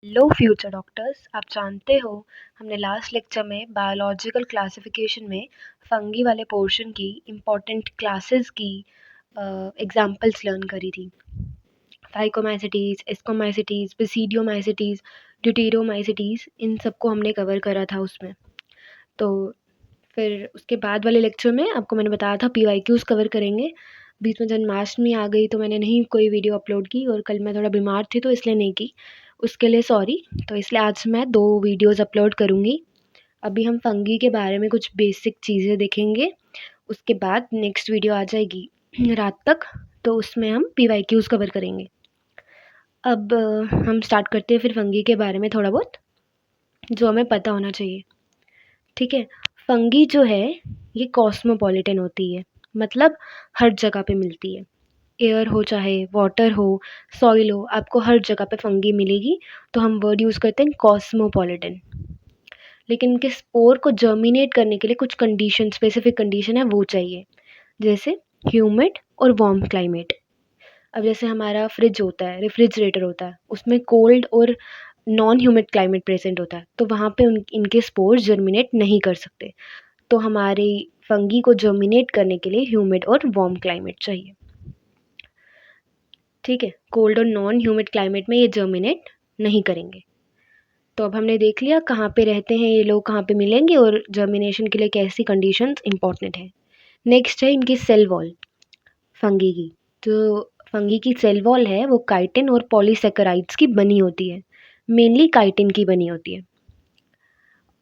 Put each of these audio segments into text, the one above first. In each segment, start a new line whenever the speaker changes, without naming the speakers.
Hello future doctors, आप जानते हो हमने लास्ट लेक्चर में बायोलॉजिकल क्लासिफिकेशन में फंगी वाले पोर्शन की इम्पॉर्टेंट क्लासेस की एग्जांपल्स लर्न करी थी। फाइकोमाइसिटीज, एस्कोमाइसिटीज, बेसिडियोमाइसिटीज, ड्यूटेरियोमाइसिटीज, इन सबको हमने कवर करा था उसमें। तो फिर उसके बाद वाले लेक्चर में आपको मैंने बताया था PYQs कवर करेंगे। बीच में जन्माष्टमी आ गई तो मैंने नहीं कोई वीडियो अपलोड की, और कल मैं थोड़ा बीमार थी तो इसलिए नहीं की, उसके लिए सॉरी। तो इसलिए आज मैं 2 वीडियोस अपलोड करूँगी। अभी हम फंगी के बारे में कुछ बेसिक चीज़ें देखेंगे, उसके बाद नेक्स्ट वीडियो आ जाएगी रात तक, तो उसमें हम PYQs कवर करेंगे। अब हम स्टार्ट करते हैं फिर फंगी के बारे में थोड़ा बहुत जो हमें पता होना चाहिए। ठीक है, फंगी जो है ये कॉस्मोपॉलिटन होती है, मतलब हर जगह पे मिलती है। एयर हो चाहे वाटर हो, सॉइल हो, आपको हर जगह पे फंगी मिलेगी। तो हम वर्ड यूज़ करते हैं कॉस्मोपॉलिटन। लेकिन इनके स्पोर को जर्मिनेट करने के लिए कुछ कंडीशन, स्पेसिफिक कंडीशन है वो चाहिए, जैसे ह्यूमिड और वार्म क्लाइमेट। अब जैसे हमारा फ्रिज होता है, रेफ्रिजरेटर होता है, उसमें कोल्ड और नॉन ह्यूमिड क्लाइमेट प्रेजेंट होता है, तो वहाँ पे इनके स्पोर जर्मिनेट नहीं कर सकते। तो हमारी फंगी को जर्मिनेट करने के लिए ह्यूमिड और वार्म क्लाइमेट चाहिए। ठीक है, कोल्ड और नॉन ह्यूमिड क्लाइमेट में ये जर्मिनेट नहीं करेंगे। तो अब हमने देख लिया कहाँ पे रहते हैं ये लोग, कहाँ पे मिलेंगे, और जर्मिनेशन के लिए कैसी कंडीशंस इंपॉर्टेंट है। नेक्स्ट है इनकी सेल वॉल। फंगी की जो फंगी की सेल वॉल है वो काइटिन और पॉलीसेकेराइड्स की बनी होती है, मेनली काइटिन की बनी होती है।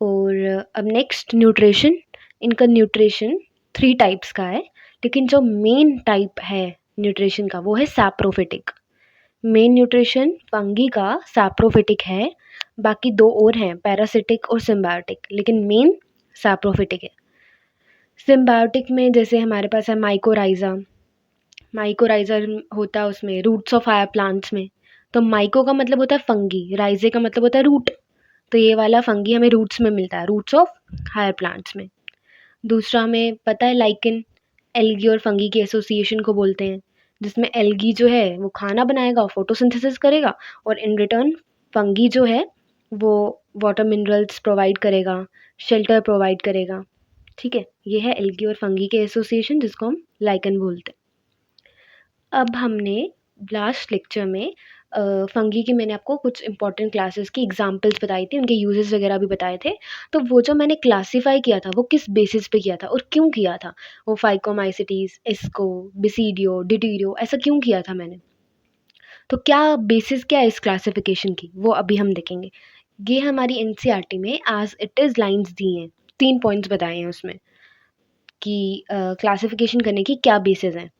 और अब नेक्स्ट न्यूट्रिशन। इनका न्यूट्रिशन 3 टाइप्स का है, लेकिन जो मेन टाइप है न्यूट्रिशन का वो है सैप्रोफिटिक। मेन न्यूट्रिशन फंगी का सैप्रोफिटिक है, बाकी 2 और हैं, पैरासिटिक और सिम्बायोटिक, लेकिन मेन सैप्रोफिटिक है। सिम्बायोटिक में जैसे हमारे पास है माइकोराइजा। माइकोराइजा होता है उसमें रूट्स ऑफ हायर प्लांट्स में। तो माइको का मतलब होता है फंगी, राइजे का मतलब होता है रूट। तो ये वाला फंगी हमें रूट्स में मिलता है, रूट्स ऑफ हायर प्लांट्स में। दूसरा हमें पता है लाइकेन, एल्गी और फंगी के एसोसिएशन को बोलते हैं, जिसमें एल्गी जो है वो खाना बनाएगा, फोटोसिंथेसिस करेगा, और इन रिटर्न फंगी जो है वो वाटर मिनरल्स प्रोवाइड करेगा, शेल्टर प्रोवाइड करेगा। ठीक है, ये है एल्गी और फंगी के एसोसिएशन, जिसको हम लाइकेन बोलते हैं। अब हमने लास्ट लेक्चर में फंगी की मैंने आपको कुछ इंपॉर्टेंट क्लासेस की एग्जांपल्स बताई थी, उनके यूजेस वगैरह भी बताए थे। तो वो जो मैंने क्लासीफाई किया था वो किस बेसिस पे किया था और क्यों किया था, वो फाइकोमाइसिटीज, एस्को, बिसीडियो, डिटीरियो, ऐसा क्यों किया था मैंने, तो क्या बेसिस क्या है इस क्लासिफिकेशन की, वो अभी हम देखेंगे। ये हमारी एनसीईआरटी में एज इट इज़ लाइन्स दी हैं, 3 पॉइंट्स बताए हैं उसमें कि क्लासिफिकेशन करने की क्या बेसिस हैं।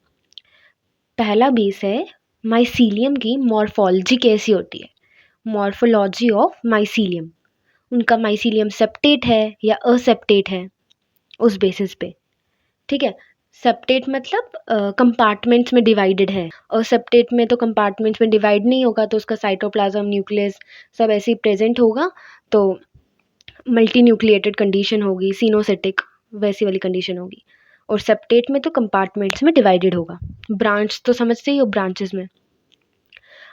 पहला बेस है माइसीलियम की मॉर्फोलॉजी कैसी होती है, मॉर्फोलॉजी ऑफ माइसीलियम। उनका माइसीलियम सेप्टेट है या असेप्टेट है, उस बेसिस पे। ठीक है, सेप्टेट मतलब कंपार्टमेंट्स में डिवाइडेड है, और सेप्टेट में तो कंपार्टमेंट्स में डिवाइड नहीं होगा, तो उसका साइटोप्लाज्म, न्यूक्लियस सब ऐसे ही प्रेजेंट होगा, तो मल्टी न्यूक्लिएटेड कंडीशन होगी, सिनोसिटिक वैसी वाली कंडीशन होगी। और सेप्टेट में तो कंपार्टमेंट्स में डिवाइडेड होगा। ब्रांच तो समझते ही हो, ब्रांचेस में।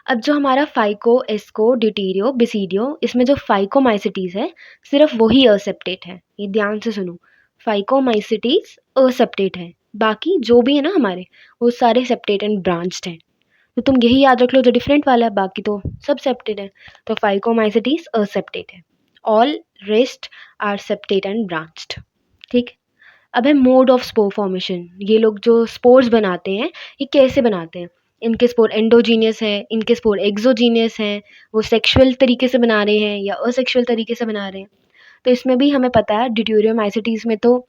अब जो हमारा फाइको, एस्को, ड्यूटेरियो, बिसीडियो, इसमें जो फाइकोमाइसिटीज है सिर्फ वही असेप्टेट है, ये ध्यान से सुनो। फाइकोमाइसिटीज असेप्टेट है, बाकी जो भी है ना हमारे, वो सारे सेप्टेट एंड ब्रांच्ड हैं। तो तुम यही याद रख लो, जो डिफरेंट वाला है बाकी तो सब सेप्टेट है। तो फाइकोमाइसिटीज असेप्टेट है, all rest are septate and branched. ठीक। अब है मोड ऑफ स्पोर फॉर्मेशन। ये लोग जो स्पोर्स बनाते हैं ये कैसे बनाते हैं, इनके स्पोर एंडोजीनियस है, इनके स्पोर एक्सोजीनियस हैं, वो सेक्सुअल तरीके से बना रहे हैं या असेक्सुअल तरीके से बना रहे हैं। तो इसमें भी हमें पता है ड्यूटेरियोमाइसिटीज में तो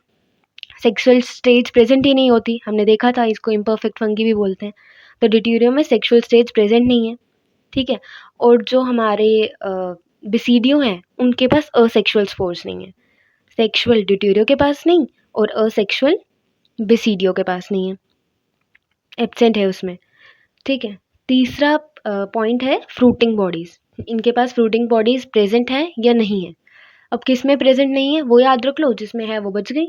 सेक्सुअल स्टेज प्रेजेंट ही नहीं होती, हमने देखा था, इसको इम्परफेक्ट फंगी भी बोलते हैं। तो ड्यूटेरियो में सेक्सुअल स्टेज प्रेजेंट नहीं है। ठीक है, और जो हमारे बिसीडियो हैं उनके पास असेक्सुअल स्पोर्स नहीं है, सेक्सुअल ड्यूटेरियो के पास नहीं और असेक्सुअल बिसीडियो के पास नहीं है, एब्सेंट है उसमें। ठीक है, तीसरा पॉइंट है फ्रूटिंग बॉडीज़। इनके पास फ्रूटिंग बॉडीज़ प्रेजेंट है या नहीं है। अब किस में प्रेजेंट नहीं है वो याद रख लो, जिसमें है वो बच गई।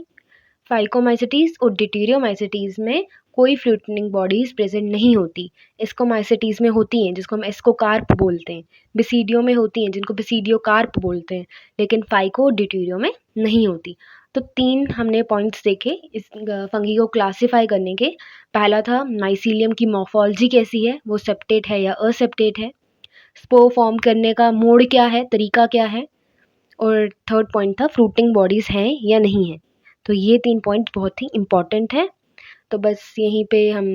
फाइकोमाइसिटीज और ड्यूटेरियोमाइसिटीज में कोई फ्रूटिंग बॉडीज़ प्रेजेंट नहीं होती। एस्कोमाइसिटीज़ में होती हैं, जिसको हम एस्कोकार्प बोलते हैं। बेसिडियो में होती हैं, जिनको बेसिडियोकार्प बोलते हैं, लेकिन फाइकोडिट्यूरियो में नहीं होती। तो 3 हमने पॉइंट्स देखे इस फंगी को क्लासिफाई करने के। पहला था माइसीलियम की मॉर्फोलॉजी कैसी है, वो सेप्टेट है या असेप्टेट है। स्पोर फॉर्म करने का मोड क्या है, तरीका क्या है। और थर्ड पॉइंट था फ्रूटिंग बॉडीज़ हैं या नहीं हैं। तो ये 3 पॉइंट बहुत ही इम्पॉर्टेंट है। तो बस यहीं पे हम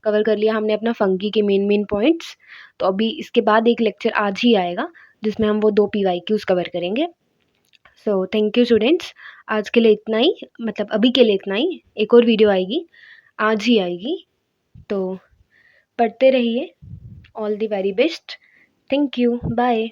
कवर कर लिया हमने अपना फंगी के मेन पॉइंट्स। तो अभी इसके बाद एक लेक्चर आज ही आएगा जिसमें हम वो 2 पीवाईक्यूज़ कवर करेंगे। सो थैंक यू स्टूडेंट्स, आज के लिए इतना ही, मतलब अभी के लिए इतना ही। एक और वीडियो आएगी, आज ही आएगी। तो पढ़ते रहिए। All the very best. Thank you, bye.